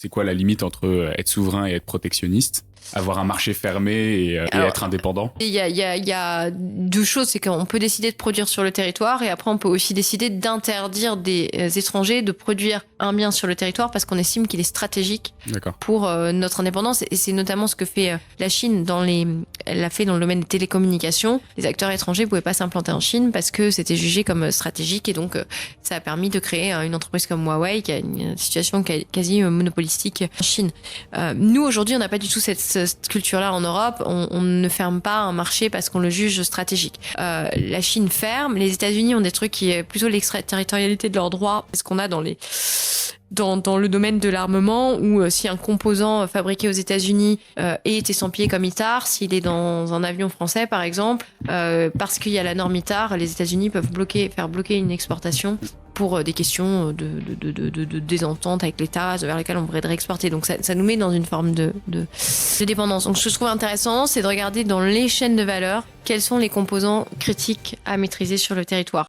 C'est quoi la limite entre être souverain et être protectionniste? Avoir un marché fermé et être indépendant? Il y a deux choses, c'est qu'on peut décider de produire sur le territoire et après on peut aussi décider d'interdire des étrangers de produire un bien sur le territoire parce qu'on estime qu'il est stratégique pour notre indépendance. Et c'est notamment ce que fait la Chine elle l'a fait dans le domaine des télécommunications. Les acteurs étrangers ne pouvaient pas s'implanter en Chine parce que c'était jugé comme stratégique et donc ça a permis de créer une entreprise comme Huawei qui a une situation quasi monopolistique en Chine. Nous aujourd'hui on n'a pas du tout cette culture-là en Europe. On ne ferme pas un marché parce qu'on le juge stratégique. La Chine ferme. Les États-Unis ont des trucs qui est plutôt l'extraterritorialité de leurs droits. C'est ce qu'on a dans le domaine de l'armement où si un composant fabriqué aux États-Unis est estampillé comme ITAR, s'il est dans un avion français par exemple, parce qu'il y a la norme ITAR, les États-Unis peuvent faire bloquer une exportation pour des questions de désentente avec l'État vers lesquelles on pourrait réexporter. Donc ça nous met dans une forme de dépendance. Donc ce que je trouve intéressant, c'est de regarder dans les chaînes de valeur quels sont les composants critiques à maîtriser sur le territoire.